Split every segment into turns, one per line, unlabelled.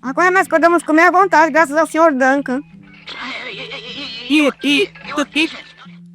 Agora nós podemos comer à vontade, graças ao Sr. Duncan.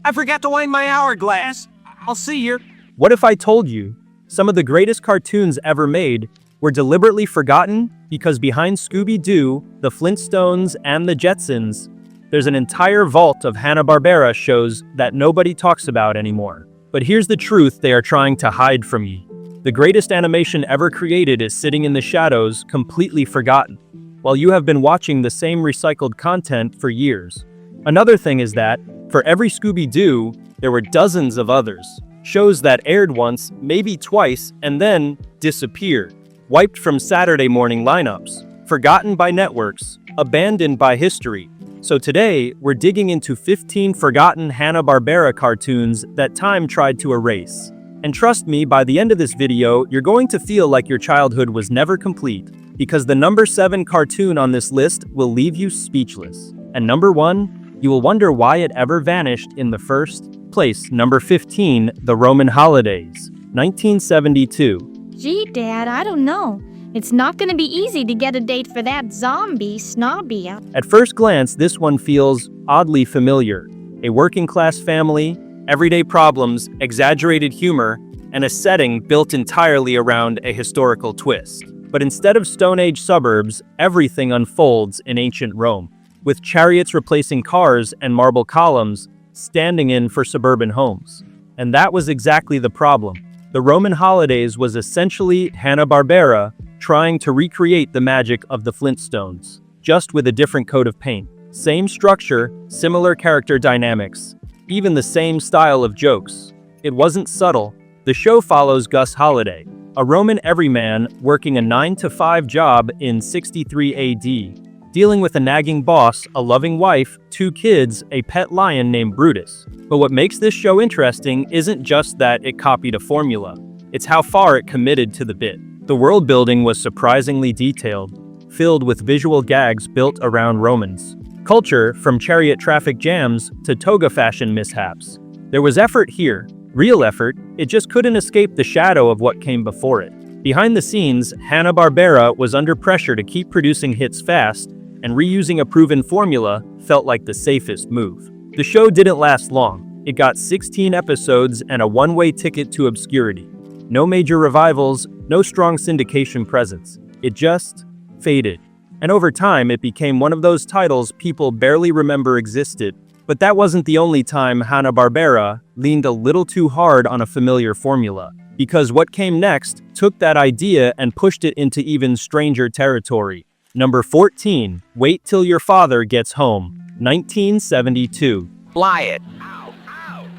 I forgot to wind my hourglass. I'll see you.
What if I told you some of the greatest cartoons ever made were deliberately forgotten because behind Scooby-Doo, the Flintstones, and the Jetsons, there's an entire vault of Hanna Barbera shows that nobody talks about anymore. But here's the truth they are trying to hide from you. The greatest animation ever created is sitting in the shadows, completely forgotten, while you have been watching the same recycled content for years. Another thing is that, for every Scooby-Doo, there were dozens of others. Shows that aired once, maybe twice, and then disappeared. Wiped from Saturday morning lineups, forgotten by networks, abandoned by history. So today, we're digging into 15 forgotten Hanna Barbera cartoons that time tried to erase. And trust me, by the end of this video, you're going to feel like your childhood was never complete, because the number 7 cartoon on this list will leave you speechless. And number 1, you will wonder why it ever vanished in the first place. Number 15, The Roman Holidays, 1972.
Gee, Dad, I don't know. It's not gonna be easy to get a date for that zombie snobby.
At first glance, this one feels oddly familiar. A working-class family, everyday problems, exaggerated humor, and a setting built entirely around a historical twist. But instead of Stone Age suburbs, everything unfolds in ancient Rome, with chariots replacing cars and marble columns standing in for suburban homes. And that was exactly the problem. The Roman Holidays was essentially Hanna Barbera trying to recreate the magic of the Flintstones, just with a different coat of paint. Same structure, similar character dynamics, even the same style of jokes. It wasn't subtle. The show follows Gus Holiday, a Roman everyman working a 9-to-5 job in 63 AD, dealing with a nagging boss, a loving wife, 2 kids, a pet lion named Brutus. But what makes this show interesting isn't just that it copied a formula, it's how far it committed to the bit. The world building was surprisingly detailed, filled with visual gags built around Romans. Culture, from chariot traffic jams to toga fashion mishaps. There was effort here, real effort, it just couldn't escape the shadow of what came before it. Behind the scenes, Hanna Barbera was under pressure to keep producing hits fast, and reusing a proven formula felt like the safest move. The show didn't last long. It got 16 episodes and a one-way ticket to obscurity. No major revivals, no strong syndication presence. It just faded. And over time, it became one of those titles people barely remember existed. But that wasn't the only time Hanna Barbera leaned a little too hard on a familiar formula. Because what came next took that idea and pushed it into even stranger territory. Number 14, Wait Till Your Father Gets Home, 1972.
Fly it.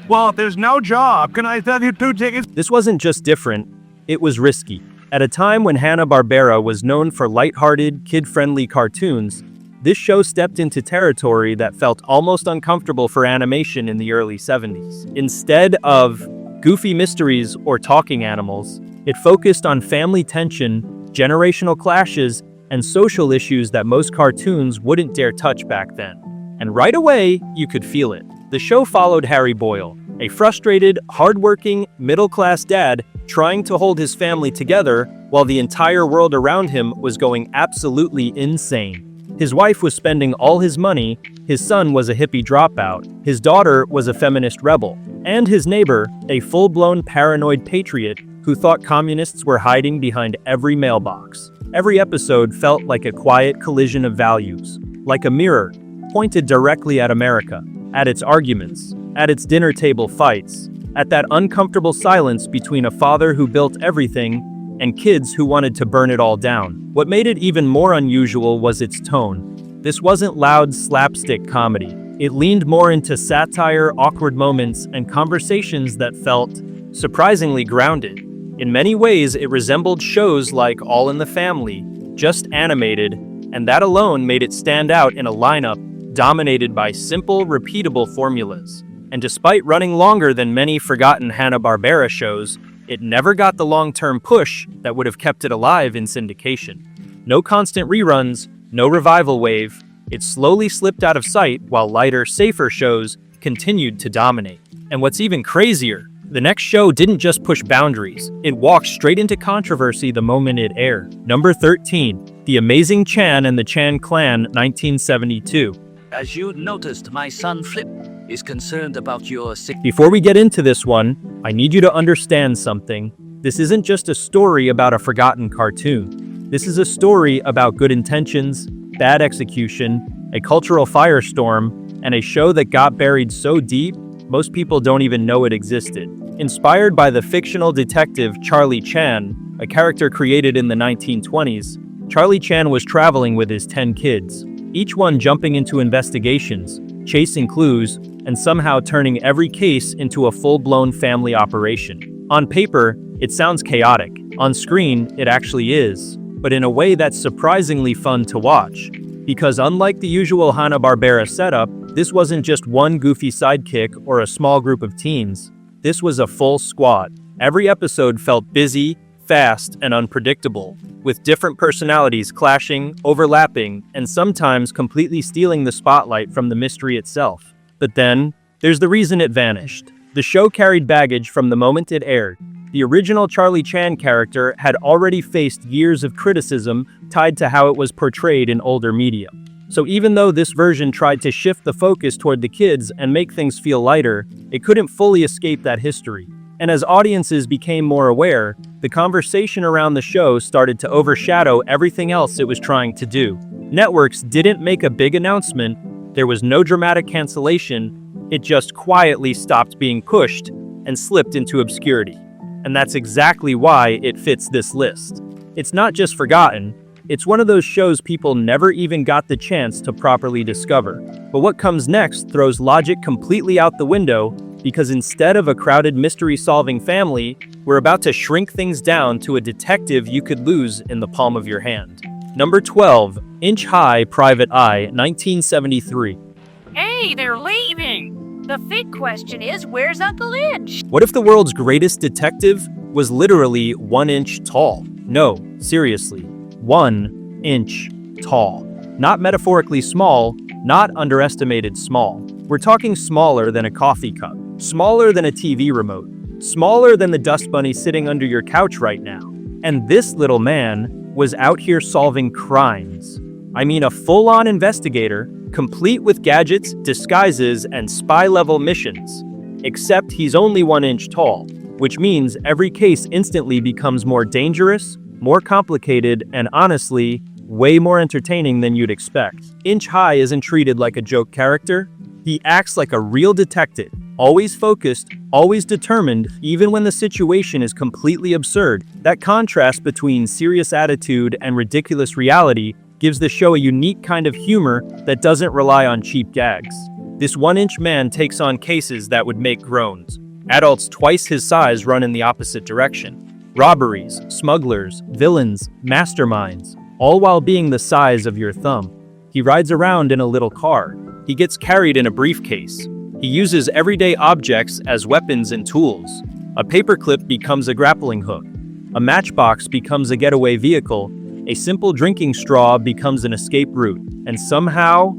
Well, if there's no job, can I sell you 2 tickets?
This wasn't just different, it was risky. At a time when Hanna Barbera was known for lighthearted, kid-friendly cartoons, this show stepped into territory that felt almost uncomfortable for animation in the early 70s. Instead of goofy mysteries or talking animals, it focused on family tension, generational clashes, and social issues that most cartoons wouldn't dare touch back then. And right away, you could feel it. The show followed Harry Boyle, a frustrated, hardworking, middle-class dad trying to hold his family together while the entire world around him was going absolutely insane. His wife was spending all his money, his son was a hippie dropout, his daughter was a feminist rebel, and his neighbor, a full-blown paranoid patriot who thought communists were hiding behind every mailbox. Every episode felt like a quiet collision of values, like a mirror pointed directly at America, at its arguments, at its dinner table fights, at that uncomfortable silence between a father who built everything and kids who wanted to burn it all down. What made it even more unusual was its tone. This wasn't loud slapstick comedy. It leaned more into satire, awkward moments, and conversations that felt surprisingly grounded. In many ways, it resembled shows like All in the Family, just animated, and that alone made it stand out in a lineup dominated by simple, repeatable formulas. And despite running longer than many forgotten Hanna-Barbera shows, it never got the long-term push that would have kept it alive in syndication. No constant reruns, no revival wave, it slowly slipped out of sight while lighter, safer shows continued to dominate. And what's even crazier, The next show didn't just push boundaries, it walked straight into controversy the moment it aired. Number 13, The Amazing Chan and the Chan Clan, 1972.
As you noticed, my son Flip is concerned about your sick.
Before we get into this one, I need you to understand something. This isn't just a story about a forgotten cartoon. This is a story about good intentions, bad execution, a cultural firestorm, and a show that got buried so deep, most people don't even know it existed. Inspired by the fictional detective Charlie Chan, a character created in the 1920s, Charlie Chan was traveling with his 10 kids, each one jumping into investigations, chasing clues, and somehow turning every case into a full-blown family operation. On paper, it sounds chaotic. On screen, it actually is, but in a way that's surprisingly fun to watch. Because unlike the usual Hanna Barbera setup, this wasn't just one goofy sidekick or a small group of teens. This was a full squad. Every episode felt busy, fast, and unpredictable, with different personalities clashing, overlapping, and sometimes completely stealing the spotlight from the mystery itself. But then, there's the reason it vanished. The show carried baggage from the moment it aired. The original Charlie Chan character had already faced years of criticism tied to how it was portrayed in older media. So even though this version tried to shift the focus toward the kids and make things feel lighter, it couldn't fully escape that history. And as audiences became more aware, the conversation around the show started to overshadow everything else it was trying to do. Networks didn't make a big announcement, there was no dramatic cancellation, it just quietly stopped being pushed and slipped into obscurity. And that's exactly why it fits this list. It's not just forgotten, it's one of those shows people never even got the chance to properly discover. But what comes next throws logic completely out the window, because instead of a crowded mystery-solving family, we're about to shrink things down to a detective you could lose in the palm of your hand. Number 12, Inch High, Private Eye, 1973.
Hey, they're leaving! The big question is, where's Uncle Inch?
What if the world's greatest detective was literally 1 inch tall? No, seriously, 1 inch tall. Not metaphorically small, not underestimated small. We're talking smaller than a coffee cup, smaller than a TV remote, smaller than the dust bunny sitting under your couch right now. And this little man was out here solving crimes. I mean, a full-on investigator, complete with gadgets, disguises, and spy-level missions. Except he's only 1 inch tall, which means every case instantly becomes more dangerous, more complicated, and honestly, way more entertaining than you'd expect. Inch High isn't treated like a joke character. He acts like a real detective, always focused, always determined, even when the situation is completely absurd. That contrast between serious attitude and ridiculous reality gives the show a unique kind of humor that doesn't rely on cheap gags. This 1 inch man takes on cases that would make groans. Adults twice his size run in the opposite direction. Robberies, smugglers, villains, masterminds, all while being the size of your thumb. He rides around in a little car. He gets carried in a briefcase. He uses everyday objects as weapons and tools. A paperclip becomes a grappling hook. A matchbox becomes a getaway vehicle. A simple drinking straw becomes an escape route. And somehow,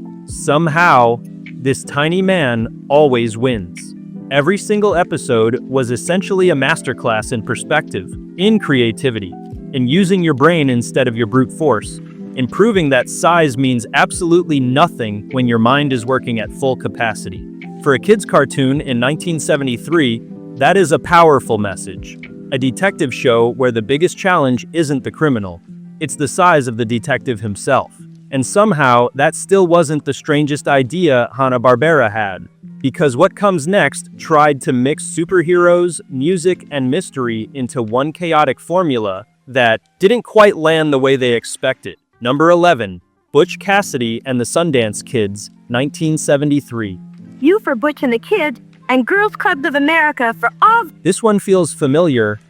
this tiny man always wins. Every single episode was essentially a masterclass in perspective, in creativity, in using your brain instead of your brute force, in proving that size means absolutely nothing when your mind is working at full capacity. For a kids' cartoon in 1973, that is a powerful message. A detective show where the biggest challenge isn't the criminal, it's the size of the detective himself. And somehow, that still wasn't the strangest idea Hanna Barbera had. Because what comes next tried to mix superheroes, music, and mystery into one chaotic formula that didn't quite land the way they expected. Number 11, Butch Cassidy and the Sundance Kids, 1973.
You for Butch and the Kid, and Girls Clubs of America for all.
This one feels familiar,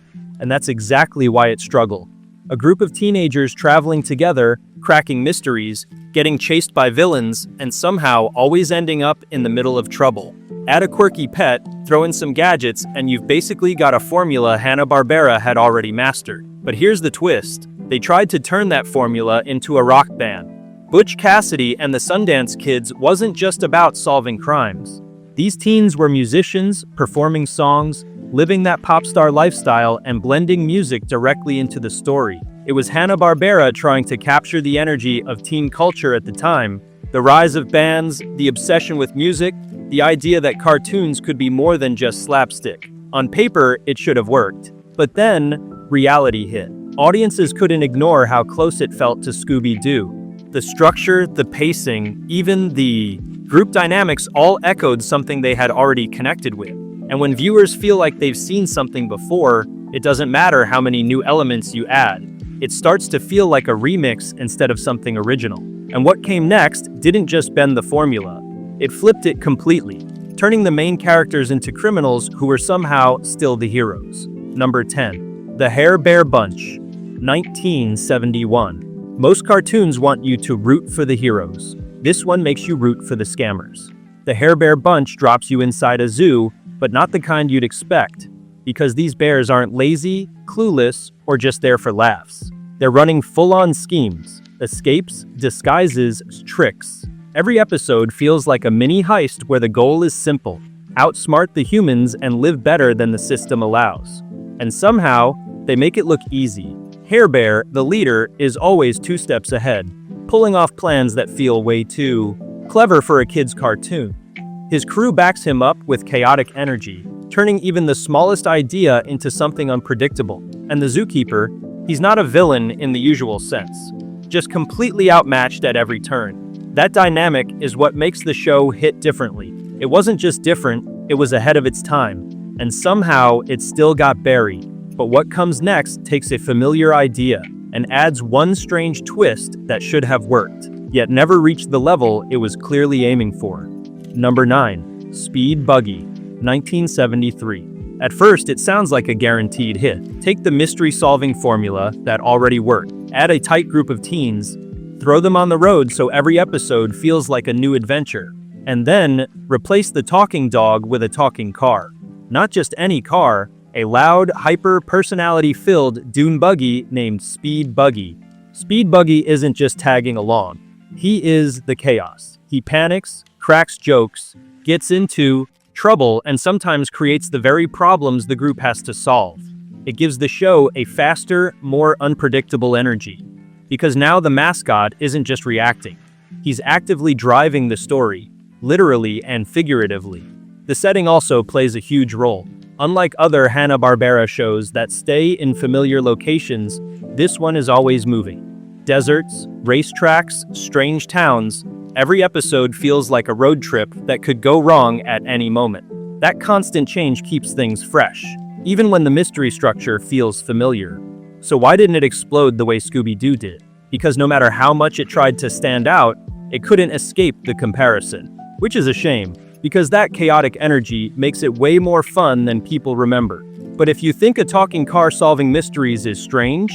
and that's exactly why it struggled. A group of teenagers traveling together, cracking mysteries, getting chased by villains, and somehow always ending up in the middle of trouble. Add a quirky pet, throw in some gadgets, and you've basically got a formula Hanna Barbera had already mastered. But here's the twist. They tried to turn that formula into a rock band. Butch Cassidy and the Sundance Kids wasn't just about solving crimes. These teens were musicians, performing songs, living that pop star lifestyle and blending music directly into the story. It was Hanna Barbera trying to capture the energy of teen culture at the time, the rise of bands, the obsession with music, the idea that cartoons could be more than just slapstick. On paper, it should have worked. But then, reality hit. Audiences couldn't ignore how close it felt to Scooby-Doo. The structure, the pacing, even the group dynamics all echoed something they had already connected with. And when viewers feel like they've seen something before, it doesn't matter how many new elements you add. It starts to feel like a remix instead of something original. And what came next didn't just bend the formula. It flipped it completely, turning the main characters into criminals who were somehow still the heroes. Number 10. The Hair Bear Bunch, 1971. Most cartoons want you to root for the heroes. This one makes you root for the scammers. The Hair Bear Bunch drops you inside a zoo, but not the kind you'd expect, because these bears aren't lazy, clueless, or just there for laughs. They're running full-on schemes, escapes, disguises, tricks. Every episode feels like a mini heist where the goal is simple: outsmart the humans and live better than the system allows. And somehow, they make it look easy. Hair Bear, the leader, is always 2 steps ahead, pulling off plans that feel way too clever for a kid's cartoon. His crew backs him up with chaotic energy, turning even the smallest idea into something unpredictable. And the zookeeper, he's not a villain in the usual sense, just completely outmatched at every turn. That dynamic is what makes the show hit differently. It wasn't just different, it was ahead of its time. And somehow, it still got buried. But what comes next takes a familiar idea and adds one strange twist that should have worked, yet never reached the level it was clearly aiming for. Number 9. Speed Buggy, 1973. At first, it sounds like a guaranteed hit. Take the mystery-solving formula that already worked, add a tight group of teens, throw them on the road so every episode feels like a new adventure, and then replace the talking dog with a talking car. Not just any car, a loud, hyper-personality-filled dune buggy named Speed Buggy. Speed Buggy isn't just tagging along. He is the chaos. He panics, cracks jokes, gets into trouble, and sometimes creates the very problems the group has to solve. It gives the show a faster, more unpredictable energy. Because now the mascot isn't just reacting. He's actively driving the story, literally and figuratively. The setting also plays a huge role. Unlike other Hanna Barbera shows that stay in familiar locations, this one is always moving. Deserts, racetracks, strange towns, every episode feels like a road trip that could go wrong at any moment. That constant change keeps things fresh, even when the mystery structure feels familiar. So why didn't it explode the way Scooby-Doo did? Because no matter how much it tried to stand out, it couldn't escape the comparison. Which is a shame, because that chaotic energy makes it way more fun than people remember. But if you think a talking car solving mysteries is strange,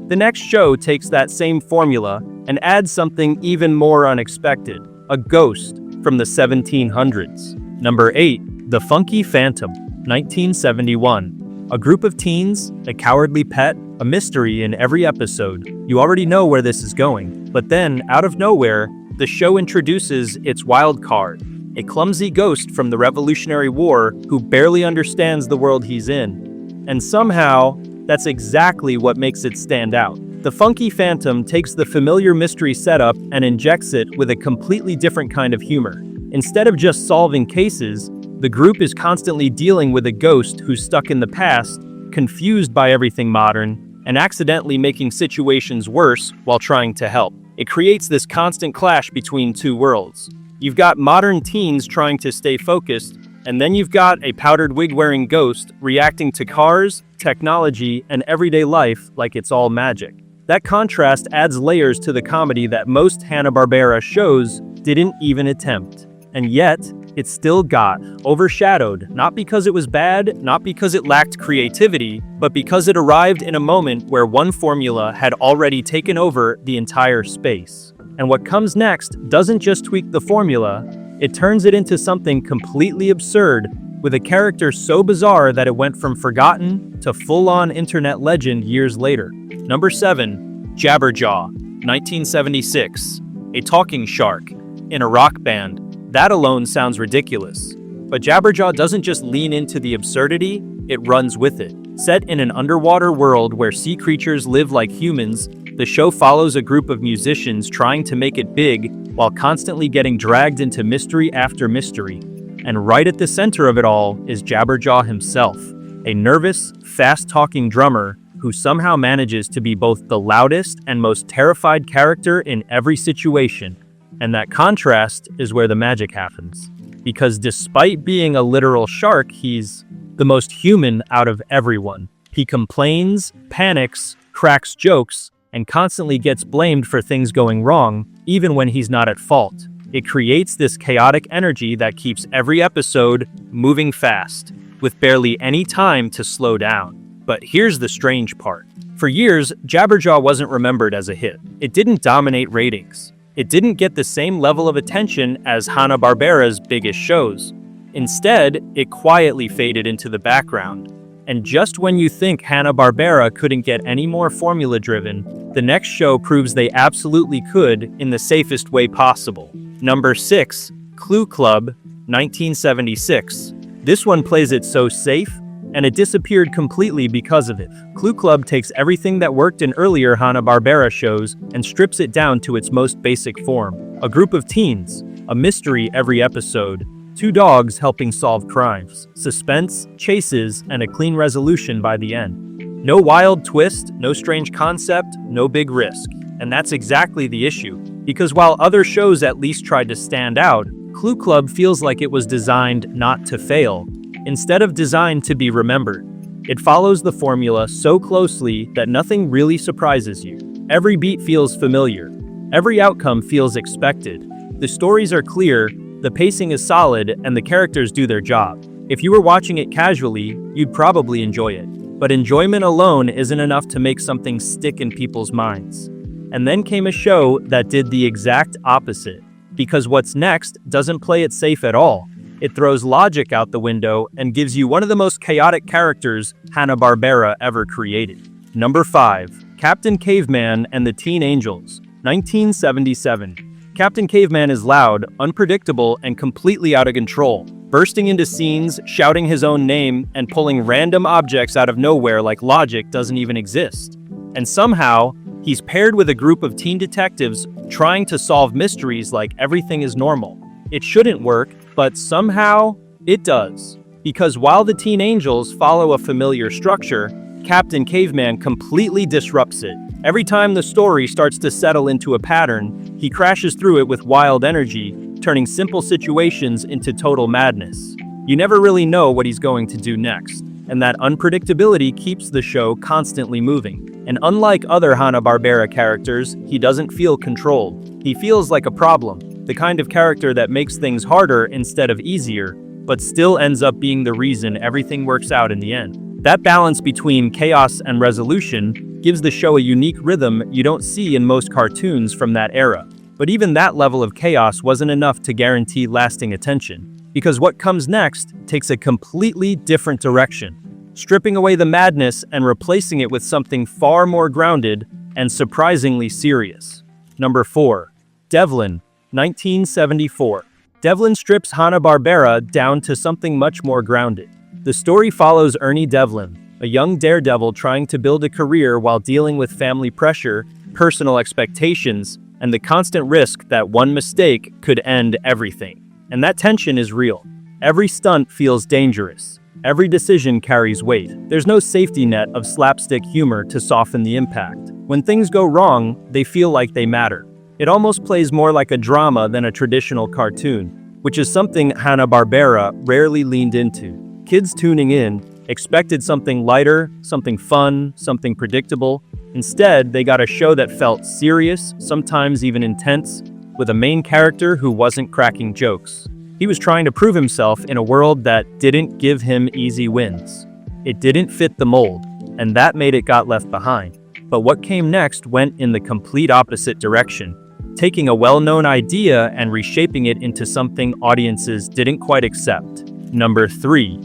the next show takes that same formula and adds something even more unexpected: a ghost from the 1700s. Number 8. The Funky Phantom, 1971. A group of teens, a cowardly pet, a mystery in every episode. You already know where this is going, but then, out of nowhere, the show introduces its wild card, a clumsy ghost from the Revolutionary War who barely understands the world he's in. And somehow, that's exactly what makes it stand out. The Funky Phantom takes the familiar mystery setup and injects it with a completely different kind of humor. Instead of just solving cases, the group is constantly dealing with a ghost who's stuck in the past, confused by everything modern, and accidentally making situations worse while trying to help. It creates this constant clash between two worlds. You've got modern teens trying to stay focused, and then you've got a powdered wig-wearing ghost reacting to cars, technology, and everyday life like it's all magic. That contrast adds layers to the comedy that most Hanna-Barbera shows didn't even attempt. And yet, it still got overshadowed, not because it was bad, not because it lacked creativity, but because it arrived in a moment where one formula had already taken over the entire space. And what comes next doesn't just tweak the formula, it turns it into something completely absurd, with a character so bizarre that it went from forgotten to full-on internet legend years later. Number 7. Jabberjaw, 1976. A talking shark in a rock band. That alone sounds ridiculous. But Jabberjaw doesn't just lean into the absurdity, it runs with it. Set in an underwater world where sea creatures live like humans, the show follows a group of musicians trying to make it big while constantly getting dragged into mystery after mystery. And right at the center of it all is Jabberjaw himself, a nervous, fast-talking drummer who somehow manages to be both the loudest and most terrified character in every situation. And that contrast is where the magic happens. Because despite being a literal shark, he's the most human out of everyone. He complains, panics, cracks jokes, and constantly gets blamed for things going wrong, even when he's not at fault. It creates this chaotic energy that keeps every episode moving fast, with barely any time to slow down. But here's the strange part. For years, Jabberjaw wasn't remembered as a hit. It didn't dominate ratings. It didn't get the same level of attention as Hanna Barbera's biggest shows. Instead, it quietly faded into the background. And just when you think Hanna Barbera couldn't get any more formula-driven, the next show proves they absolutely could in the safest way possible. Number 6, Clue Club, 1976. This one plays it so safe, and it disappeared completely because of it. Clue Club takes everything that worked in earlier Hanna-Barbera shows and strips it down to its most basic form. A group of teens, a mystery every episode, 2 dogs helping solve crimes, suspense, chases, and a clean resolution by the end. No wild twist, no strange concept, no big risk. And that's exactly the issue. Because while other shows at least tried to stand out, Clue Club feels like it was designed not to fail, instead of designed to be remembered. It follows the formula so closely that nothing really surprises you. Every beat feels familiar. Every outcome feels expected. The stories are clear, the pacing is solid, and the characters do their job. If you were watching it casually, you'd probably enjoy it. But enjoyment alone isn't enough to make something stick in people's minds. And then came a show that did the exact opposite. Because what's next doesn't play it safe at all. It throws logic out the window and gives you one of the most chaotic characters Hanna-Barbera ever created. Number 5, Captain Caveman and the Teen Angels, 1977. Captain Caveman is loud, unpredictable, and completely out of control, bursting into scenes, shouting his own name, and pulling random objects out of nowhere like logic doesn't even exist. And somehow, he's paired with a group of teen detectives trying to solve mysteries like everything is normal. It shouldn't work, but somehow it does. Because while the Teen Angels follow a familiar structure, Captain Caveman completely disrupts it. Every time the story starts to settle into a pattern, he crashes through it with wild energy, turning simple situations into total madness. You never really know what he's going to do next, and that unpredictability keeps the show constantly moving. And unlike other Hanna-Barbera characters, he doesn't feel controlled. He feels like a problem, the kind of character that makes things harder instead of easier, but still ends up being the reason everything works out in the end. That balance between chaos and resolution gives the show a unique rhythm you don't see in most cartoons from that era. But even that level of chaos wasn't enough to guarantee lasting attention, because what comes next takes a completely different direction, stripping away the madness and replacing it with something far more grounded and surprisingly serious. Number 4, Devlin, 1974. Devlin strips Hanna-Barbera down to something much more grounded. The story follows Ernie Devlin, a young daredevil trying to build a career while dealing with family pressure, personal expectations, and the constant risk that one mistake could end everything. And that tension is real. Every stunt feels dangerous. Every decision carries weight. There's no safety net of slapstick humor to soften the impact. When things go wrong, they feel like they matter. It almost plays more like a drama than a traditional cartoon, which is something Hanna-Barbera rarely leaned into. Kids tuning in expected something lighter, something fun, something predictable. Instead, they got a show that felt serious, sometimes even intense, with a main character who wasn't cracking jokes. He was trying to prove himself in a world that didn't give him easy wins. It didn't fit the mold, and that made it got left behind. But what came next went in the complete opposite direction, taking a well-known idea and reshaping it into something audiences didn't quite accept. Number 3,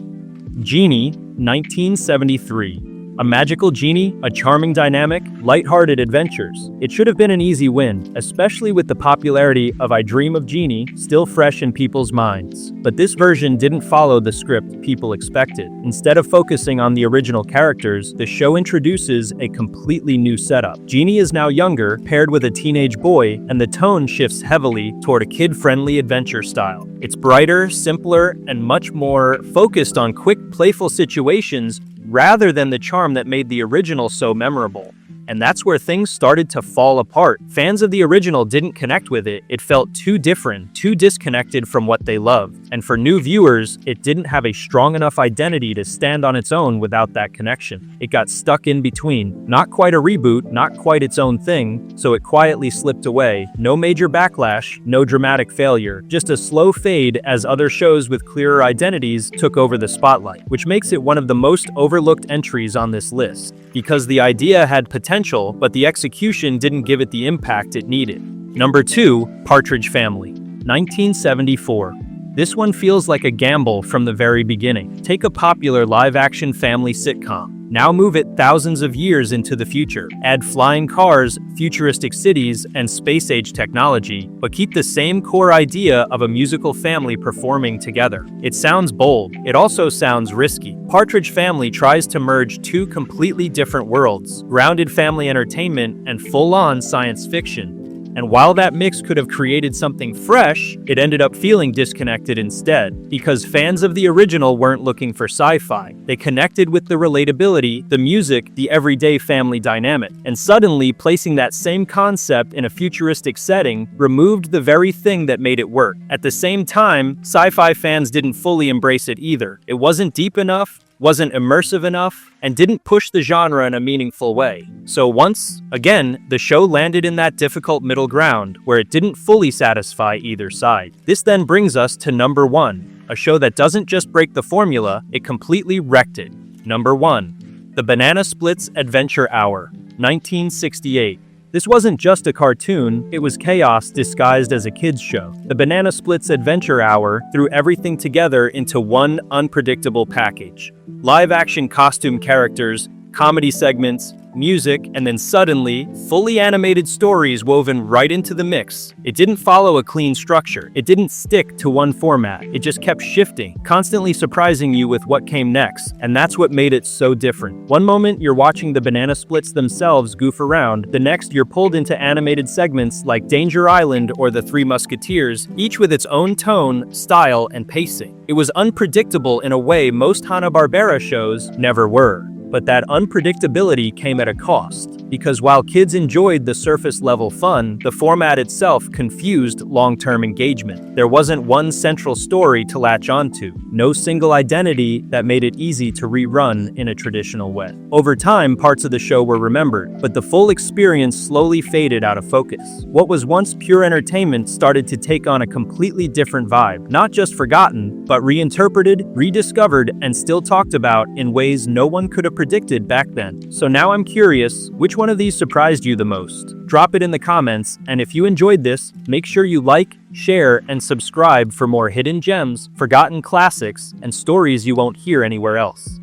Jeannie, 1973. A magical genie, a charming dynamic, light-hearted adventures. It should have been an easy win, especially with the popularity of I Dream of Jeannie still fresh in people's minds. But this version didn't follow the script people expected. Instead of focusing on the original characters, the show introduces a completely new setup. Jeannie is now younger, paired with a teenage boy, and the tone shifts heavily toward a kid-friendly adventure style. It's brighter, simpler, and much more focused on quick, playful situations rather than the charm that made the original so memorable. And that's where things started to fall apart. Fans of the original didn't connect with it. It felt too different, too disconnected from what they loved. And for new viewers, it didn't have a strong enough identity to stand on its own without that connection. It got stuck in between. Not quite a reboot, not quite its own thing, so it quietly slipped away. No major backlash, no dramatic failure, just a slow fade as other shows with clearer identities took over the spotlight, which makes it one of the most overlooked entries on this list. Because the idea had potential, but the execution didn't give it the impact it needed. Number 2, Partridge Family, 1974. This one feels like a gamble from the very beginning. Take a popular live-action family sitcom. Now move it thousands of years into the future. Add flying cars, futuristic cities, and space-age technology, but keep the same core idea of a musical family performing together. It sounds bold. It also sounds risky. Partridge Family tries to merge two completely different worlds, grounded family entertainment and full-on science fiction. And while that mix could have created something fresh, it ended up feeling disconnected instead, because fans of the original weren't looking for sci-fi. They connected with the relatability, the music, the everyday family dynamic. And suddenly, placing that same concept in a futuristic setting removed the very thing that made it work. At the same time, sci-fi fans didn't fully embrace it either. It wasn't deep enough, wasn't immersive enough, and didn't push the genre in a meaningful way. So once again, the show landed in that difficult middle ground where it didn't fully satisfy either side. This then brings us to number 1, a show that doesn't just break the formula, it completely wrecked it. Number 1, The Banana Splits Adventure Hour, 1968. This wasn't just a cartoon, it was chaos disguised as a kids show. The Banana Splits Adventure Hour threw everything together into one unpredictable package. Live-action costume characters, comedy segments, music, and then suddenly, fully animated stories woven right into the mix. It didn't follow a clean structure. It didn't stick to one format. It just kept shifting, constantly surprising you with what came next, and that's what made it so different. One moment, you're watching the Banana Splits themselves goof around. The next, you're pulled into animated segments like Danger Island or The Three Musketeers, each with its own tone, style, and pacing. It was unpredictable in a way most Hanna Barbera shows never were. But that unpredictability came at a cost, because while kids enjoyed the surface-level fun, the format itself confused long-term engagement. There wasn't one central story to latch onto, no single identity that made it easy to rerun in a traditional way. Over time, parts of the show were remembered, but the full experience slowly faded out of focus. What was once pure entertainment started to take on a completely different vibe, not just forgotten, but reinterpreted, rediscovered, and still talked about in ways no one could have predicted back then. So now I'm curious, which one of these surprised you the most? Drop it in the comments, and if you enjoyed this, make sure you like, share, and subscribe for more hidden gems, forgotten classics, and stories you won't hear anywhere else.